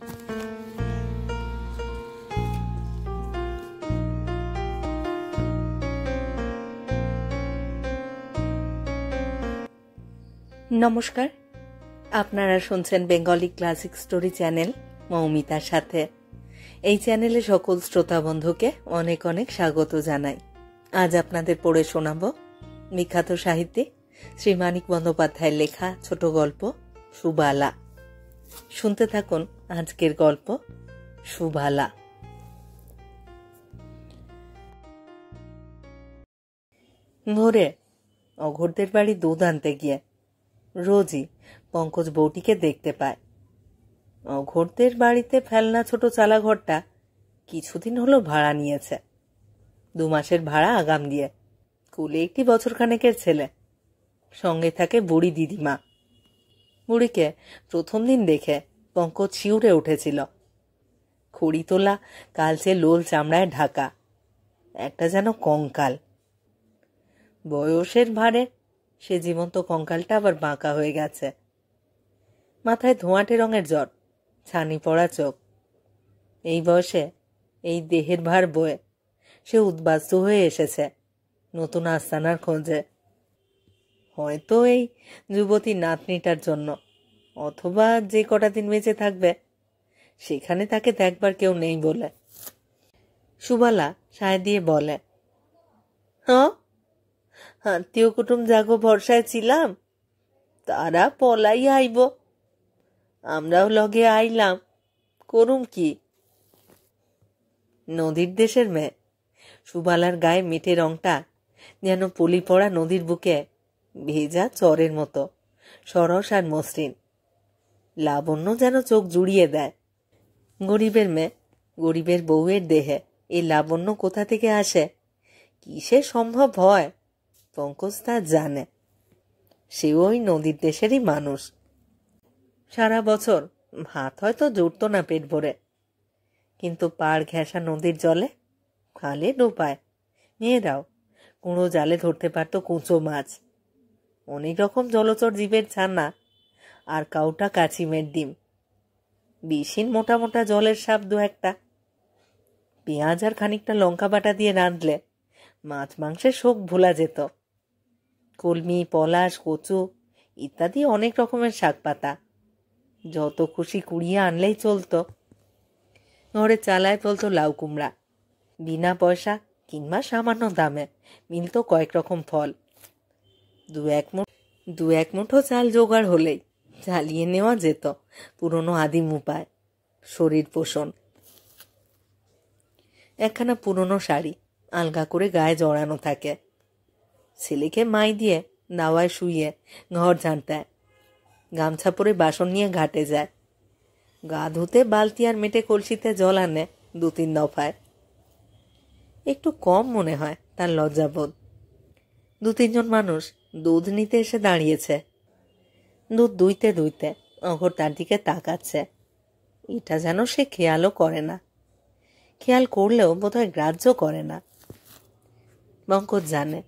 নমস্কার, আপনারা শুনছেন বেঙ্গলি ক্লাসিক স্টোরি চ্যানেল মৌমিতার সাথে। এই চ্যানেলে সকল শ্রোতা বন্ধুকে অনেক অনেক স্বাগত জানাই। আজ আপনাদের পড়ে শোনাব বিখ্যাত সাহিত্যিক শ্রী মানিক বন্দ্যোপাধ্যায়ের লেখা ছোট গল্প সুবালা। শুনতে থাকুন আজকের গল্প সুবালা। ভোরে অঘোরদের বাড়ি দুধ আনতে গিয়ে রোজই পঙ্কজ বউটিকে দেখতে পায়। অঘোরদের বাড়িতে ফেলনা ছোট চালাঘরটা কিছুদিন হলো ভাড়া নিয়েছে। 2 মাসের ভাড়া আগাম দিয়ে। কুলে একটি বছরখানেকের ছেলে, সঙ্গে থাকে বুড়ি দিদিমা। বুড়িকে প্রথম দিন দেখে পঙ্কজ শিউরে উঠেছিল। খড়ি তোলা কালচে লোল চামড়ায় ঢাকা, একটা যেন কঙ্কাল। বয়সের ভারে সে জীবন্ত কঙ্কালটা আবার বাঁকা হয়ে গেছে। মাথায় ধোঁয়াটে রঙের জট, ছানি পড়া চোখ। এই বয়সে এই দেহের ভার বয়ে সে উদ্বাস্তু হয়ে এসেছে নতুন আস্তানার খোঁজে। হয়তো এই যুবতী নাতনিটার জন্য, অথবা যে কটা দিন বেঁচে থাকবে সেখানে তাকে দেখবার কেউ নেই বলে। সুবালা সায় দিয়ে বলে, হ্যাঁ, আত্মীয় কুটুম জাগো ভরসায় ছিলাম, তারা পলাই আইব, আমরাও লগে আইলাম, করুম কি। নদীর দেশের মেয়ে। সুবালার গায়ে মেটে রংটা যেন পলি পড়া নদীর বুকে ভেজা চরের মতো সরস আর মসৃণ। লাবণ্য যেন চোখ জুড়িয়ে দেয়। গরিবের মেয়ে, গরিবের বউয়ের দেহে এই লাবণ্য কোথা থেকে আসে, কিসে সম্ভব হয়, পঙ্কজ তা জানে। সেও ওই নদীর দেশেরই মানুষ। সারা বছর ভাত হয়তো জুটত না পেট ভরে, কিন্তু পাড় ঘেঁষা নদীর জলে খালে ডোপায় মেয়েরাও কুঁড়ো জালে ধরতে পারত কুঁচো মাছ, অনেক রকম জলচর জীবের ছানা আর কাউটা কাছিমের ডিম, বিষহীন মোটা মোটা জলের সাপ 2-1টা। পেঁয়াজ আর খানিকটা লঙ্কা বাটা দিয়ে রাঁধলে মাছ মাংসের শোক ভোলা যেত। কলমি, পলাশ, কচু ইত্যাদি অনেক রকমের শাক পাতা যত খুশি কুড়িয়ে আনলেই চলত। ঘরে চালায় ফলতো লাউ কুমড়া, বিনা পয়সা কিংবা সামান্য দামে মিলত কয়েক রকম ফল। 2-1 মুঠো চাল জোগাড় হলেই চালিয়ে নেওয়া যেত পুরনো আদিম উপায়, শরীর পোষণ। একখানা পুরনো শাড়ি আলগা করে গায়ে জড়ানো থাকে। ছেলেকে মাই দিয়ে দাওয়ায় শুইয়ে ঘর ঝাঁট দেয়। গামছা পরে বাসন নিয়ে ঘাটে যায়। গা ধুতে বালতি আর মেটে কলসিতে জল আনে 2-3 দফায়। একটু কম মনে হয় তার লজ্জাবোধ। 2-3 জন মানুষ দুধ নিতে এসে দাঁড়িয়েছে। দুধ দুইতে দুইতে অঘোর তার দিকে তাকাচ্ছে। এটা যেন সে খেয়ালও করে না। খেয়াল করলেও বোধহয় গ্রাহ্য করে না। পঙ্কজ জানে,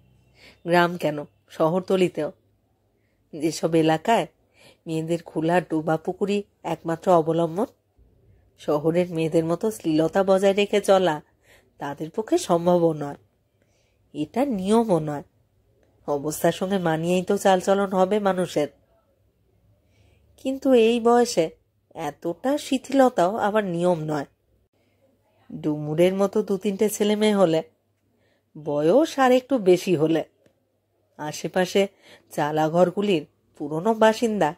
গ্রাম কেন, শহরতলিতেও যেসব এলাকায় মেয়েদের খোলা ডোবা পুকুরি একমাত্র অবলম্বন, শহরের মেয়েদের মতো শ্লীলতা বজায় রেখে চলা তাদের পক্ষে সম্ভবও নয়। এটা নিয়মও নয়। অবস্থার সঙ্গে মানিয়েই তো চালচলন হবে মানুষের। কিন্তু এই বয়সে এতটা শিথিলতাও আবার নিয়ম নয়। ডুমুরের মতো 2-3টে ছেলে মেয়ে হলে, বয়স আর একটু বেশি হলে, আশেপাশে চালাঘরগুলির পুরনো বাসিন্দা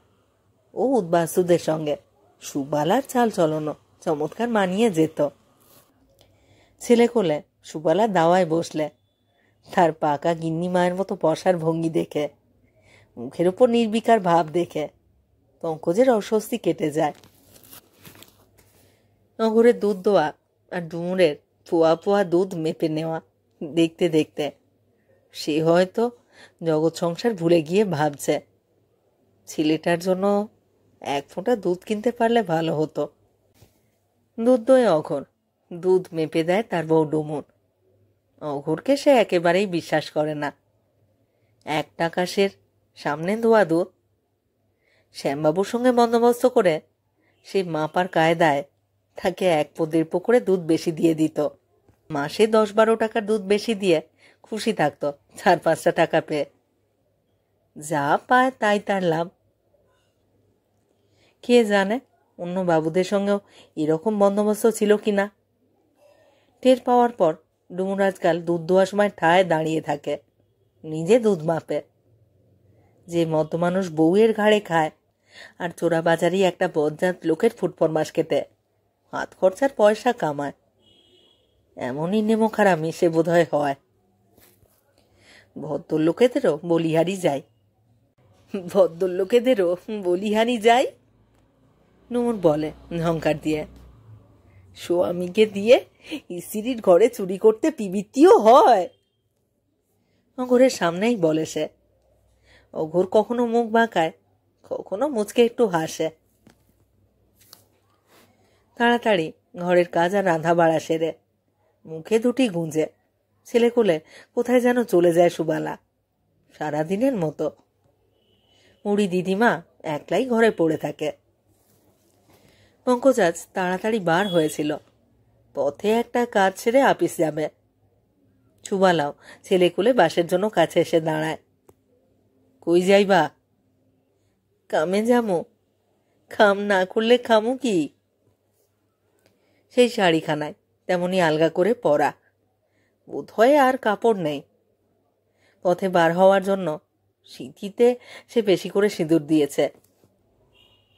ও উদ্বাস্তুদের সঙ্গে সুবালার চাল চলনও চমৎকার মানিয়ে যেত। ছেলে কোলে সুবালা দাওয়ায় বসলে তার পাকা গিন্নি মায়ের মতো বসার ভঙ্গি দেখে, মুখের উপর নির্বিকার ভাব দেখে পঙ্কজের অস্বস্তি কেটে যায়। নগরের দুধ দোয়া আর ডুমুরের পোয়া পোয়া দুধ মেপে নেওয়া দেখতে দেখতে সে হয়তো জগৎ সংসার ভুলে গিয়ে ভাবছে, ছেলেটার জন্য 1 ফোঁটা দুধ কিনতে পারলে ভালো হতো। দুধ দোয়ে অঘোর, দুধ মেপে দেয় তার বউ ডুমুর। অঘোরকে সে একেবারেই বিশ্বাস করে না। 1 টাকা সের সামনে ধোয়া দুধ। শ্যামবাবুর সঙ্গে বন্দোবস্ত করে সে মাপার কায়দায় তাকে 1-1.5 করে দুধ বেশি দিয়ে দিত। মাসে 10-12 টাকার দুধ বেশি দিয়ে খুশি থাকতো 4-5টা টাকা পেয়ে। যা পায় তাই তার লাভ। কে জানে অন্য বাবুদের সঙ্গেও এরকম বন্দোবস্ত ছিল কিনা। টের পাওয়ার পর ডুমুর আজকাল দুধ দোয়ার সময় ঠায় দাঁড়িয়ে থাকে, নিজে দুধ মাপে। যে মদ্য মানুষ বউয়ের ঘাড়ে খায় আর চোরাবাজারি একটা বজ্জাত লোকের ফুটফরমাস কেটে হাত খরচার পয়সা কামায়, এমনই নেমোখারামি সে বোধহয় হয়। ভদ্রলোকেদেরও বলিহারি যায়। ভদ্রলোকেদেরও বলিহারি যায়, ডুমুর বলে ঝংকার দিয়ে। স্বামীকে দিয়ে স্ত্রীর ঘরে চুরি করতে পিবৃত্তিও হয়। অঘোরের সামনেই বলে সে। অঘোর কখনো মুখ বাঁকায়, কখনো মুচকে একটু হাসে। তাড়াতাড়ি ঘরের কাজ আর রাঁধা বাড়া সেরে মুখে দুটি গুঁজে ছেলে কোলে কোথায় যেন চলে যায় সুবালা, সারাদিনের মতো। মুড়ি দিদিমা একলাই ঘরে পড়ে থাকে। পঙ্কজ আজ তাড়াতাড়ি বার হয়েছিল, পথে একটা কাজ ছেড়ে আপিস যাবে। সুবালাও ছেলে কোলে বাসের জন্য কাছে এসে দাঁড়ায়। কই যাইবা? কামে যামু। খাম না করলে খামু কি? সেই শাড়িখানায় তেমনি আলগা করে পরা, বোধহয় আর কাপড় নেই। পথে বার হওয়ার জন্য সিঁথিতে সে বেশি করে সিঁদুর দিয়েছে,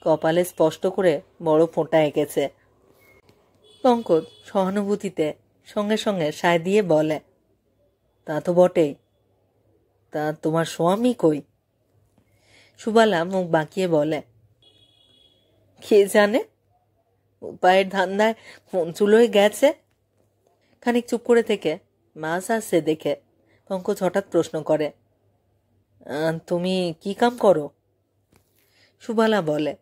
কপালে স্পষ্ট করে বড় ফোঁটা এঁকেছে। পঙ্কজ সহানুভূতিতে সঙ্গে সঙ্গে সায় দিয়ে বলে, তা তো বটেই, তা তোমার স্বামী কই? সুবালা মুখ বাঁকিয়ে বলে, কে জানে, উপায়ের ধান্দায় কোন চুলোয় গেছে। খানিক চুপ করে থেকে মাছ আসছে দেখে পঙ্কজ হঠাৎ প্রশ্ন করে, তুমি কি কাম করো? সুবালা বলে,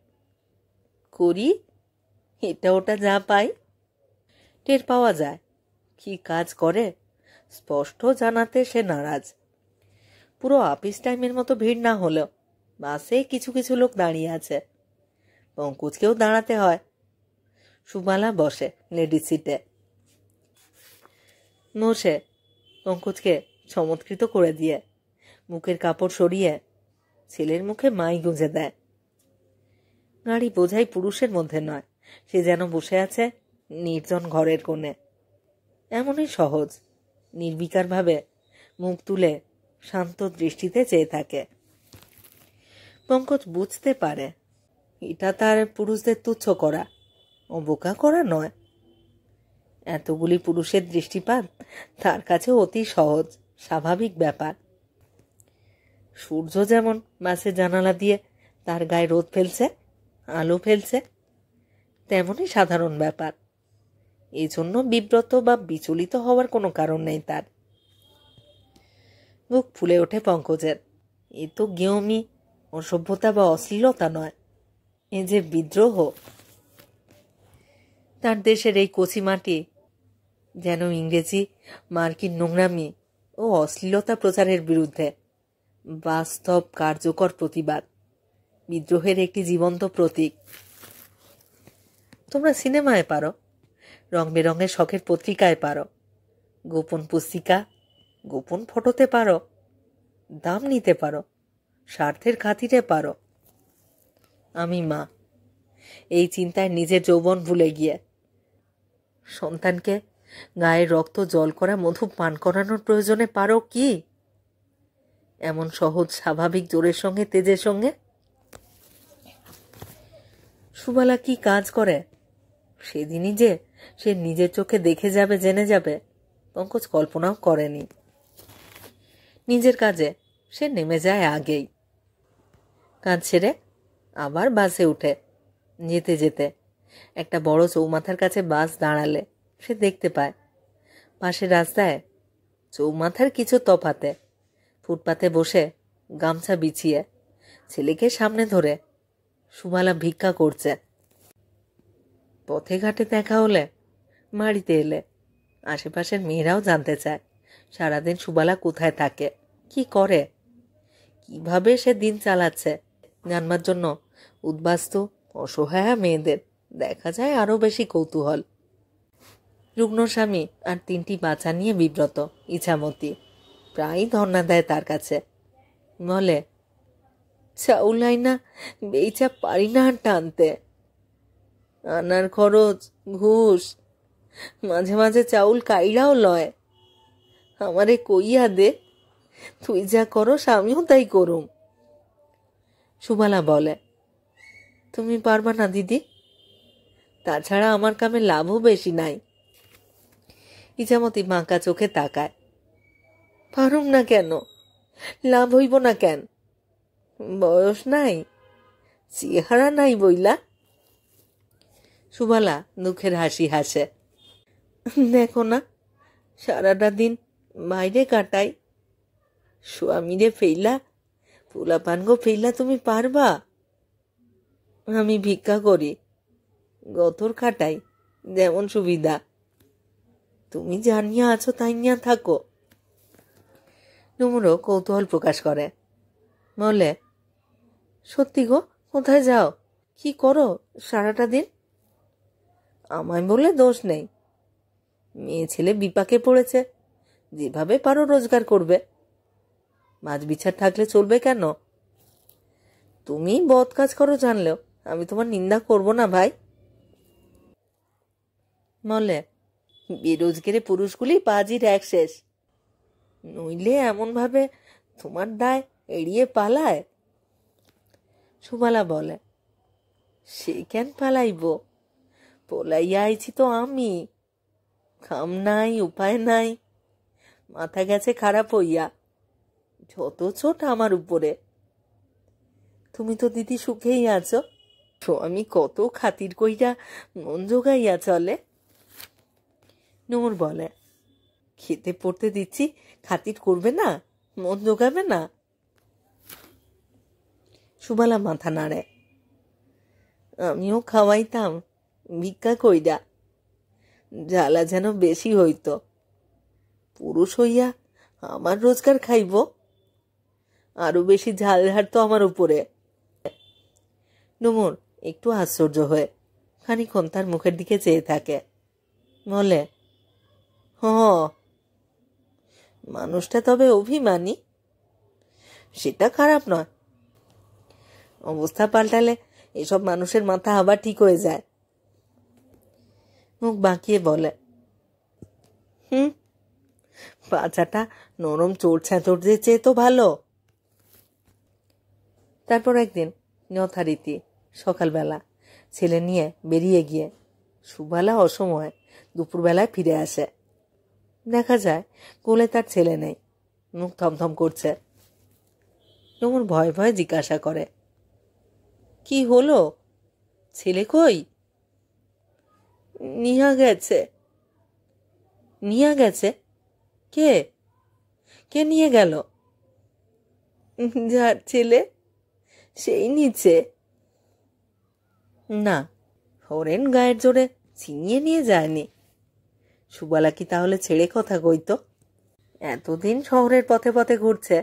করি এটা ওটা যা পাই। টের পাওয়া যায় কি কাজ করে, স্পষ্ট জানাতে সে নারাজ। পুরো আপিস টাইমের মতো ভিড় না হলেও বাসে কিছু কিছু লোক দাঁড়িয়ে আছে, পঙ্কজকেও দাঁড়াতে হয়। সুবালা বসে লেডিস সিটে। বসে পঙ্কজকে চমৎকৃত করে দিয়ে মুখের কাপড় সরিয়ে ছেলের মুখে মাই গুঁজে দেয়। গাড়ি বোঝাই পুরুষের মধ্যে নয়, সে যেন বসে আছে নির্জন ঘরের কোণে। এমনই সহজ নির্বিকারভাবে মুখ তুলে শান্ত দৃষ্টিতে চেয়ে থাকে। পঙ্কজ বুঝতে পারে এটা তার পুরুষদের তুচ্ছ করা, অবজ্ঞা করা নয়। এতগুলি পুরুষের দৃষ্টিপাত তার কাছে অতি সহজ স্বাভাবিক ব্যাপার। সূর্য যেমন বাসের জানালা দিয়ে তার গায়ে রোদ ফেলছে, আলো ফেলছে, তেমনই সাধারণ ব্যাপার। এই জন্য বিব্রত বা বিচলিত হওয়ার কোনো কারণ নেই তার। বুক ফুলে ওঠে পঙ্কজের। এ তো গেঁয়মি, অসভ্যতা বা অশ্লীলতা নয়, এ যে বিদ্রোহ। তার দেশের এই কচি মাটি যেন ইংরেজি মার্কিন নোংরামি ও অশ্লীলতা প্রচারের বিরুদ্ধে বাস্তব কার্যকর প্রতিবাদ, বিদ্রোহের একটি জীবন্ত প্রতীক। তোমরা সিনেমায় পারো, রং বেরঙের শখের পত্রিকায় পারো, গোপন পুস্তিকা, গোপন ফটোতে পারো, দাম নিতে পারো, স্বার্থের খাতিরে পারো। আমি মা, এই চিন্তায় নিজের যৌবন ভুলে গিয়ে সন্তানকে গায়ের রক্ত জল করা মধু পান করানোর প্রয়োজনে পারো কি? এমন সহজ স্বাভাবিক জোরের সঙ্গে তেজের সঙ্গে। সুবালা কি কাজ করে সেদিনই যে সে নিজের চোখে দেখে যাবে, জেনে যাবে, পঙ্কজ কল্পনাও করেনি। নিজের কাজে সে নেমে যায় আগেই। কাজ ছেড়ে আবার বাসে উঠে যেতে যেতে একটা বড় চৌমাথার কাছে বাস দাঁড়ালে সে দেখতে পায় পাশের রাস্তায় চৌমাথার কিছু তফাতে ফুটপাতে বসে গামছা বিছিয়ে ছেলেকে সামনে ধরে সুবালা ভিক্ষা করছে। পথে ঘাটে দেখা হলে, বাড়িতে এলে আশেপাশের মেয়েরাও জানতে চায় সারাদিন সুবালা কোথায় থাকে, কি করে, কিভাবে সে দিন চালাচ্ছে, জানবার জন্য উদ্বাস্তু অসহায়া মেয়েদের দেখা যায় আরো বেশি কৌতূহল। রুগ্ন স্বামী আর 3টি বাচ্চা নিয়ে বিব্রত ইছামতি প্রায়ই ধর্ণা দেয় তার কাছে। বলে, চাউল আইনা বেচা পারি না আর টানতে, আনার খরচ, ঘুষ, মাঝে মাঝে চাউল কাইরাও লয়। আমারে কইয়া দে, তুই যা করস আমিও তাই করুম। সুবালা বলে, তুমি পারবা না দিদি, তাছাড়া আমার কামে লাভও বেশি নাই। ইছামতি বাঁকা চোখে তাকায়। পারুম না কেন? লাভ হইব না কেন? বয়স নাই, চেহারা নাই বইলা? সুবালা দুঃখের হাসি হাসে। দেখো না, সারাটা দিন বাইরে কাটাই, স্বামীরে ফেইলা, পোলাপানগো ফেইলা তুমি পারবা? আমি ভিক্ষা করি, গতর খাটাই, যেমন সুবিধা। তুমি জানিয়া আছো তাই নিয়া থাকো। ডুমুরও কৌতূহল প্রকাশ করে। বলে, সত্যি গো, কোথায় যাও, কি করো সারাটা দিন? আমায় বলে দোষ নেই, মেয়ে ছেলে বিপাকে পড়েছে, যেভাবে পারো রোজগার করবে, মাছ বিচার থাকলে চলবে কেন? তুমি বদ কাজ করো জানলেও আমি তোমার নিন্দা করব না ভাই। বলে, বেরোজগারে পুরুষগুলি বাজির এক শেষ, নইলে এমন ভাবে তোমার দায় এড়িয়ে পালায়? সুবালা বলে, সে কেন পালাইব, পলাইয়া আইছি তো আমি, খাম নাই, উপায় নাই, মাথা গেছে খারাপ হইয়া, যত ছোট আমার উপরে। তুমি তো দিদি সুখেই আছো, আমি কত খাতির কইরা মন জোগাইয়া চলে। নুমুর বলে, খেতে পড়তে দিচ্ছি, খাতির করবে না, মন জোগাবে না? সুবালা মাথা নাড়ে। আমিও খাওয়াইতাম ভিক্ষা কইরা, জ্বালা যেন বেশি হইত। পুরুষ হইয়া আমার রোজগার খাইব, আরো বেশি ঝাল ঝাড় তো আমার উপরে। নুমুর একটু আশ্চর্য হয়ে খানিক্ষণ তার মুখের দিকে চেয়ে থাকে। বলে, হ, মানুষটা তবে অভিমানী, সেটা খারাপ নয়। অবস্থা পাল্টালে এসব মানুষের মাথা আবার ঠিক হয়ে যায়। মুখ বাঁকিয়ে বলে, পাছাটা নরম চোর ছ্যাঁচড়দের চেয়ে তো ভালো। তারপর একদিন যথারীতি সকালবেলা ছেলে নিয়ে বেরিয়ে গিয়ে সুবালা অসময়ে দুপুরবেলায় ফিরে আসে। দেখা যায় কোলে তার ছেলে নেই, মুখ থমথম করছে। ডুমুর ভয়ে ভয়ে জিজ্ঞাসা করে, কি হলো, ছেলে কই? নিয়া গেছে। নিয়া গেছে? কে? কে নিয়ে গেল? যার ছেলে সেই নিচে। না, হরেন গায়ের জোরে ছিনিয়ে নিয়ে যায়নি। সুবালা কি তাহলে ছেড়ে কথা কইত? এতদিন শহরের পথে পথে ঘুরছে,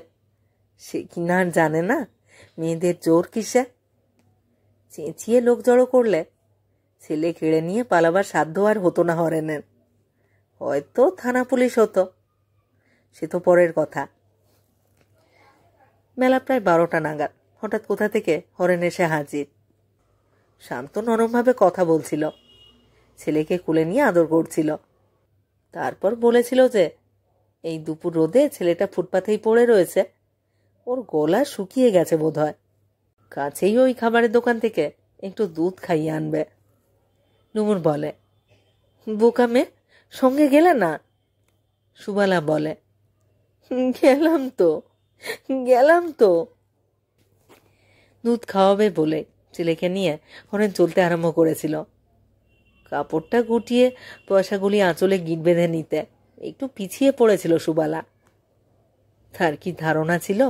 সে কি না জানে না মেয়েদের জোর কিসে? চেঁচিয়ে লোক জড়ো করলে ছেলে কেড়ে নিয়ে পালাবার সাধ্য আর হতো না হরেনের। হয়তো থানা পুলিশ হতো, সে তো পরের কথা। বেলা প্রায় 12টা নাগাদ হঠাৎ কোথা থেকে হরেন এসে হাজির। শান্ত নরমভাবে কথা বলছিল, ছেলেকে কুলে নিয়ে আদর করছিল। তারপর বলেছিল যে এই দুপুর রোদে ছেলেটা ফুটপাথেই পড়ে রয়েছে, ওর গলা শুকিয়ে গেছে বোধহয়, কাছেই ওই খাবারের দোকান থেকে একটু দুধ খাইয়ে আনবে। ডুমুর বলে, বোকা মেয়ে, সঙ্গে গেলে না? সুবালা বলে, গেলাম তো। দুধ খাওয়াবে বলে ছেলেকে নিয়ে হরেন চলতে আরম্ভ করেছিল। কাপড়টা গুটিয়ে পয়সাগুলি আঁচলে গিট বেঁধে নিতে একটু পিছিয়ে পড়েছিল সুবালা। তার কি ধারণা ছিল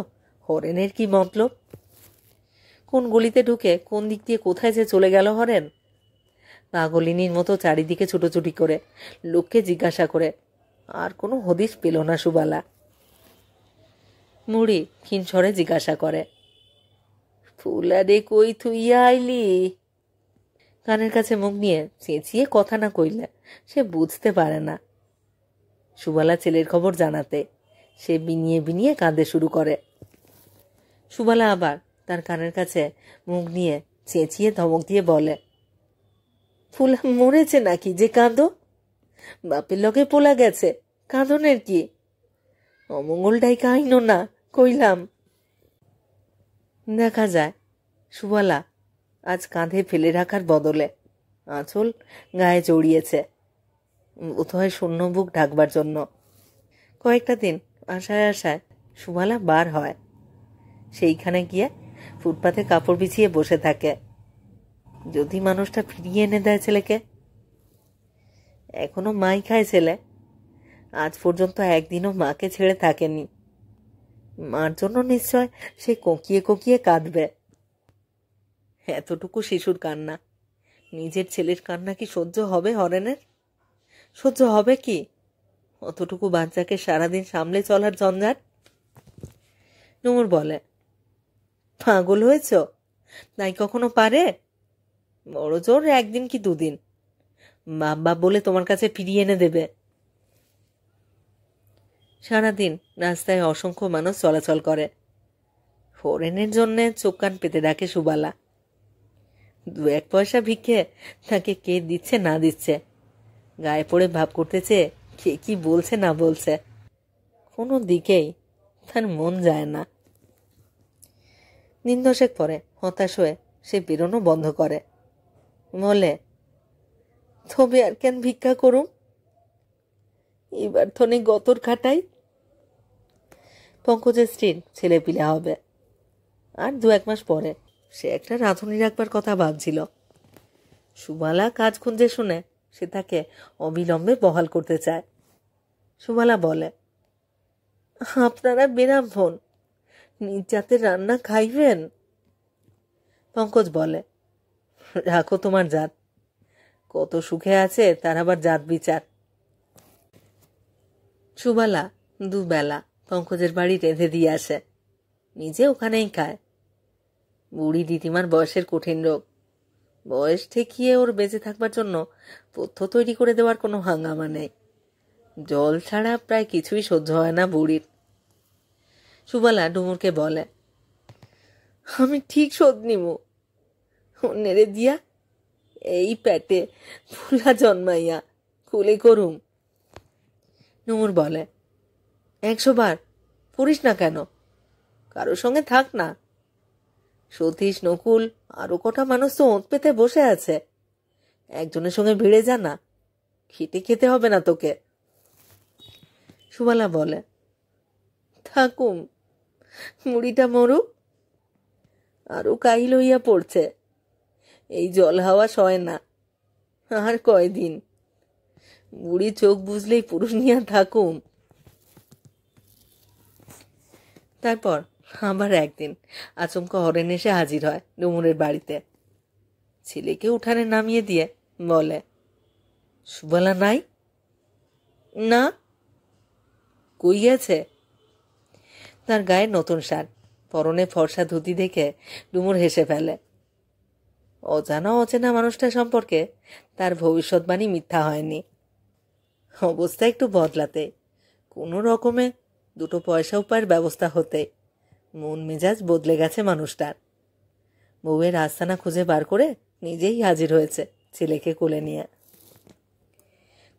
হরেনের কি মতলব? কোন গলিতে ঢুকে কোন দিক দিয়ে কোথায় যে চলে গেল হরেন? পাগলিনীর মতো চারিদিকে ছুটোছুটি করে লোককে জিজ্ঞাসা করে আর কোনো হদিশ পেল না সুবালা। মুড়ি ক্ষীণ স্বরে জিজ্ঞাসা করে, ফুলারে কই থুইয়া আইলি? কানের কাছে মুখ নিয়ে চেঁচিয়ে কথা না কইলে সে বুঝতে পারে না। সুবালা ছেলের খবর জানাতে সে বিনিয়ে বিনিয়ে কাঁদতে শুরু করে। সুবালা আবার তার কানের কাছে মুখ নিয়ে চেঁচিয়ে ধমক দিয়ে বলে, ফুলা মরেছে নাকি যে কাঁদো? বাপের লগে পোলা গেছে, কাঁদনের কি? অমঙ্গলটাই কাহিনো না কইলাম। দেখা যায় সুবালা আজ কাঁধে ফেলে রাখার বদলে আঁচল গায়ে জড়িয়েছে, বোধহয় শূন্য বুক ঢাকবার জন্য। কয়েকটা দিন আশায় আশায় সুবালা বার হয়। সেইখানে গিয়ে ফুটপাতে কাপড় বিছিয়ে বসে থাকে। যদি মানুষটা ফিরিয়ে এনে দেয় ছেলেকে। এখনো মাই খায় ছেলে, আজ পর্যন্ত একদিনও মাকে ছেড়ে থাকেনি। মার জন্য নিশ্চয় সে কোকিয়ে কোকিয়ে কাঁদবে। এতটুকু শিশুর কান্না, নিজের ছেলের কান্না কি সহ্য হবে হরেনের? সহ্য হবে কি অতটুকু বাচ্চাকে সারাদিন সামলে চলার ঝঞ্ঝাট? ডুমুর বলে, পাগল হয়েছ? তাই কখনো পারে? বড় জোর একদিন কি দুদিন বাপ বলে তোমার কাছে ফিরিয়ে এনে দেবে। সারাদিন রাস্তায় অসংখ্য মানুষ চলাচল করে। হরেনের জন্য চোখ কান পেতে ডাকে সুবালা। 2-1 পয়সা ভিক্ষে তাকে কে দিচ্ছে না দিচ্ছে, গায়ে পড়ে ভাব করতেছে কে কি বলছে না বলছে, কোনো দিকেই তার মন যায় না। দিন 10 পরে হতাশ হয়ে সে বেরোনো বন্ধ করে। বলে, তবে আর কেন ভিক্ষা করুম, এবার থনে গতর খাটাই। পঙ্কজের স্ত্রীর ছেলে পিলে হবে, আর 2-1 মাস পরে সে একটা রাঁধুনি রাখবার কথা ভাবছিল। সুবালা কাজ খুঁজে শুনে সে তাকে অবিলম্বে বহাল করতে চায়। সুবালা বলে, আপনারা বেরামভন, নিজ জাতের রান্না খাইবেন? পঙ্কজ বলে, রাখো তোমার জাত, কত সুখে আছে তার আবার জাত বিচার। সুবালা 2 বেলা পঙ্কজের বাড়ি রেঁধে দিয়ে আসে, নিজে ওখানেই খায়। বুড়ি দিদিমার বয়সের কঠিন রোগ, বয়স ঠেকিয়ে ওর বেঁচে থাকবার জন্য পথ্য তৈরি করে দেওয়ার কোনো হাঙ্গামা নেই। জল ছাড়া প্রায় কিছুই সহ্য হয় না বুড়ির। সুবালা ডুমুরকে বলে, আমি ঠিক শোধ নিব, নেড়ে দিয়া এই পেটে ফুলা জন্মাইয়া কুলে করুম। ডুমুর বলে, 100 বার পড়িস না কেন, কারোর সঙ্গে থাক না। সতীশ, নকুল আরো কটা মানুষ তো ওঁত পেতে বসে আছে, একজনের সঙ্গে ভিড়ে যা না, খেটে খেতে হবে না তোকে। সুবালা বলে, থাকুম, মুড়িটা মরুক। আরো কাহিল হইয়া পড়ছে, এই জল হাওয়া সয় না, আর কয়দিন। বুড়ি চোখ বুঝলেই পুরুষ নিয়ে থাকুম। তারপর আবার একদিন আচমকা হরেন এসে হাজির হয় ডুমুরের বাড়িতে। ছেলেকে উঠানে নামিয়ে দিয়ে বলে, সুবালা নাই? না। কই গেছে? তার গায়ে নতুন শার্ট, পরনে ফর্সা ধুতি দেখে ডুমুর হেসে ফেলে। অজানা অচেনা মানুষটা সম্পর্কে তার ভবিষ্যৎবাণী মিথ্যা হয়নি। অবস্থা একটু বদলাতে, কোনো রকমে 2 পয়সা উপায়ের ব্যবস্থা হতে মন মেজাজ বদলে গেছে মানুষটার। বউয়ের আস্তানা খুঁজে বার করে নিজেই হাজির হয়েছে ছেলেকে কোলে নিয়ে।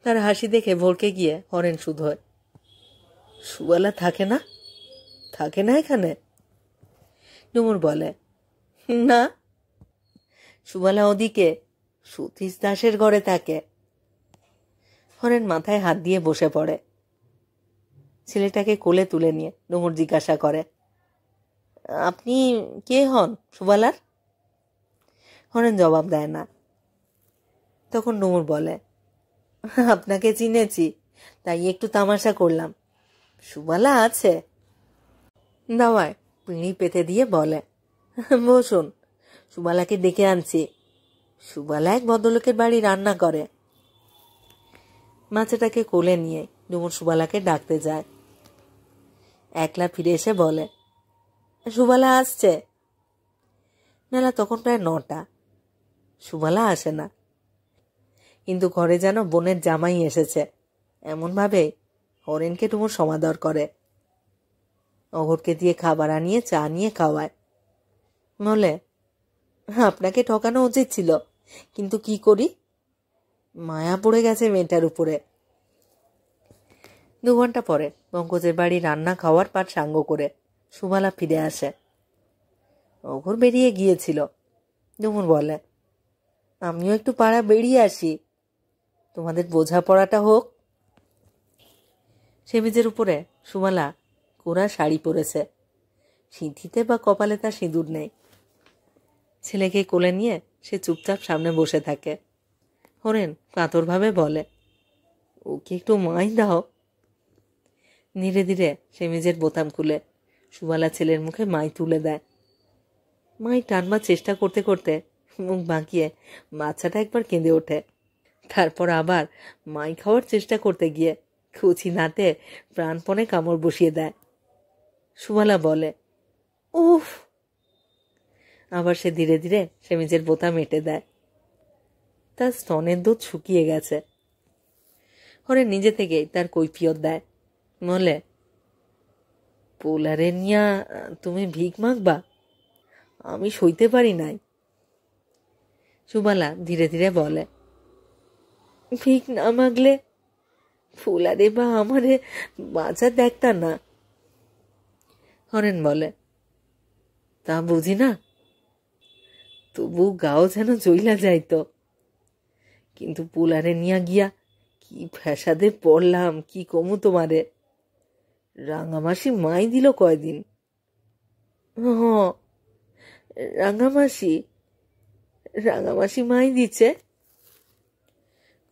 তার হাসি দেখে ভড়কে গিয়ে হরেন শুধোয়, সুবালা থাকে না? থাকে না এখানে? ডুমুর বলে, না, সুবালা ওদিকে সতীশ দাসের ঘরে থাকে। হরেন মাথায় হাত দিয়ে বসে পড়ে। ছেলেটাকে কোলে তুলে নিয়ে ডুমুর জিজ্ঞাসা করে, আপনি কে হন সুবালার? হরেন জবাব দেয় না। তখন ডুমুর বলে, আপনাকে চিনেছি, তাই একটু তামাশা করলাম। সুবালা আছে? দাওয়ায় পিঁড়ি পেতে দিয়ে বলে, বসুন, সুবালাকে ডেকে আনছি। সুবালা এক ভদ্রলোকের বাড়ি রান্না করে। মাছেটাকে কোলে নিয়ে ডুমুর সুবালাকে ডাকতে যায়। একলা ফিরে এসে বলে, সুবালা আসছে। মেলা তখন প্রায় 9টা। সুমালা আসে না, কিন্তু ঘরে যেন বোনের জামাই এসেছে এমনভাবে হরেনকে টুমুর সমাদর করে। অঘরকে দিয়ে খাবার আনিয়ে চা নিয়ে খাওয়ায়। বলে, আপনাকে ঠকানো উচিত ছিল, কিন্তু কি করি, মায়া পড়ে গেছে মেয়েটার উপরে। 2 ঘন্টা পরে পঙ্কজের বাড়ি রান্না খাওয়ার পাট সাঙ্গ করে সুমালা ফিরে আসে। অঘর বেরিয়ে গিয়েছিল। ডুমুর বলে, আমিও একটু পাড়া বেরিয়ে আসি, তোমাদের বোঝাপড়াটা হোক। সেমিজের উপরে সুমালা কোরা শাড়ি পরেছে, সিঁথিতে বা কপালে তার সিঁদুর নেই। ছেলেকে কোলে নিয়ে সে চুপচাপ সামনে বসে থাকে। হরেন কাতরভাবে বলে, ওকে একটু মাই দাও। ধীরে ধীরে সেমিজের বোতাম খুলে সুমালা ছেলের মুখে মাই তুলে দেয়। মাই টানবার চেষ্টা করতে করতে মুখ বাঁকিয়ে বাচ্চাটা একবার কেঁদে ওঠে। তারপর আবার মাই খাওয়ার চেষ্টা করতে গিয়ে কুচি নাতে প্রাণপণে কামড় বসিয়ে দেয়। সুমালা বলে, উফ। আবার সে ধীরে ধীরে সেমিজের বোতাম এঁটে দেয়। তার স্তনের দুধ শুকিয়ে গেছে। হরেন নিজে থেকেই তার কৈফিয়ত দেয়। বলে, পোলারে নিয়া তুমি ভিক মাগবা, আমি সইতে পারি নাই। সুমালা ধীরে ধীরে বলে, ভিক না মাগলে ফুলারে বা আমারে বাঁচা দেখতা না। হরেন বলে, তা বুঝি না, তবু গাও যেন জইলা যাইত। কিন্তু পুলারে নিয়া গিয়া কি ফ্যাসাদে পড়লাম, কি কমু তোমারে। রাঙামাসি মাই দিল কয়দিন। রাঙামাসি মাই দিচ্ছে।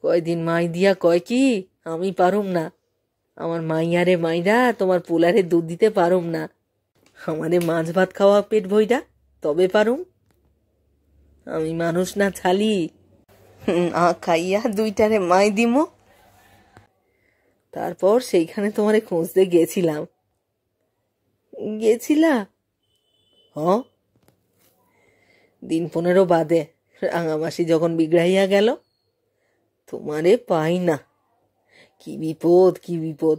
কয়দিন মাই দিয়া কয় কি, আমি পারুম না, আমার মাইয়ারে মাইরা তোমার পুলারে দুধ দিতে পারুম না, আমারে মাছ ভাত খাওয়া পেট ভইরা তবে পারুম। আমি মানুষ না ছালি, খাইয়া 2টারে মাই দিমো। তারপর সেইখানে তোমারে খুঁজতে গেছিলাম। গেছিলা? দিন 15 বাদে রাঙামাসি যখন বিগড়াইয়া গেল, তোমারে পাই না। কি বিপদ, কি বিপদ।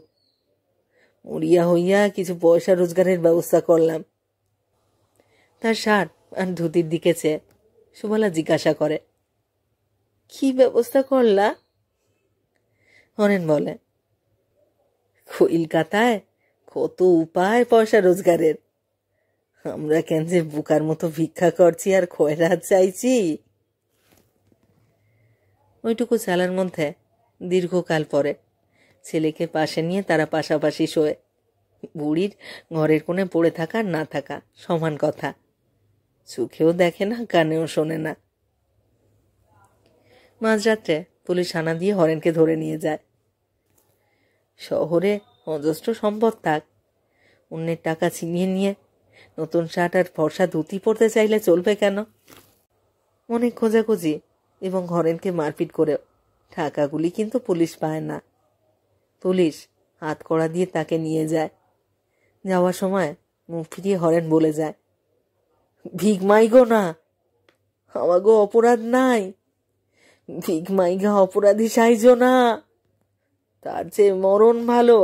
মরিয়া হইয়া কিছু পয়সা রোজগারের ব্যবস্থা করলাম। তার শার্ট আর ধুতির দিকে চেয়ে সুমালা জিজ্ঞাসা করে, কি ব্যবস্থা করলা? হরেন বলে, কলকাতায় কত উপায় পয়সা রোজগারের, আমরা কেন যে বুকার মতো ভিক্ষা করছি আর খয়রাত চাইছি। ওইটুকু চালার মধ্যে দীর্ঘকাল পরে ছেলেকে পাশে নিয়ে তারা পাশাপাশি শোয়। বুড়ির ঘরের কোণে পড়ে থাকা না থাকা সমান কথা, চোখেও দেখে না, কানেও শোনে না। মাঝরাত্রে পুলিশ হানা দিয়ে হরেনকে ধরে নিয়ে যায়। শহরে অজস্র সম্পদ থাক, অন্যের টাকা ছিনিয়ে নিয়ে নতুন শার্ট আর ফর্সা ধুতি পরতে চাইলে চলবে কেন? অনেক খোঁজাখুঁজি এবং হরেনকে মারপিট করেও টাকাগুলি কিন্তু পুলিশ পায় না। পুলিশ হাত কড়া দিয়ে তাকে নিয়ে যায়। যাওয়ার সময় মুখ ফিরিয়ে হরেন বলে যায়, ভিক মাইগো না, আমাগো অপরাধ নাই, ভিক মাইগা অপরাধী সাইজো না, তার চেয়ে মরণ ভালো।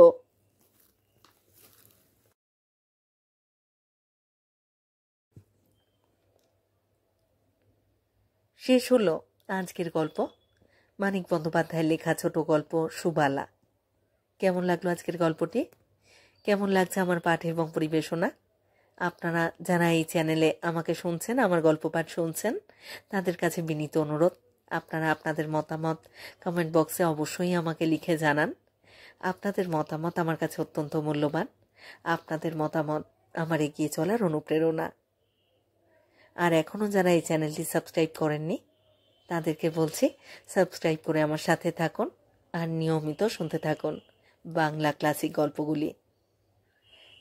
শেষ হলো আজকের গল্প, মানিক বন্দ্যোপাধ্যায়ের লেখা ছোট গল্প সুবালা। কেমন লাগলো আজকের গল্পটি? কেমন লাগছে আমার পাঠ এবং পরিবেশনা? আপনারা যারা এই চ্যানেলে আমাকে শুনছেন, আমার গল্প পাঠ শুনছেন, তাদের কাছে বিনীত অনুরোধ, আপনারা আপনাদের মতামত কমেন্ট বক্সে অবশ্যই আমাকে লিখে জানান। আপনাদের মতামত আমার কাছে অত্যন্ত মূল্যবান। আপনাদের মতামত আমার এগিয়ে চলার অনুপ্রেরণা। আর এখনও যারা এই চ্যানেলটি সাবস্ক্রাইব করেননি, তাদেরকে বলছি সাবস্ক্রাইব করে আমার সাথে থাকুন আর নিয়মিত শুনতে থাকুন বাংলা ক্লাসিক গল্পগুলি।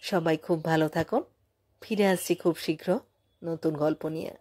সবাই খুব ভালো থাকুন। ফিরে আসছি খুব শীঘ্র নতুন গল্প নিয়ে।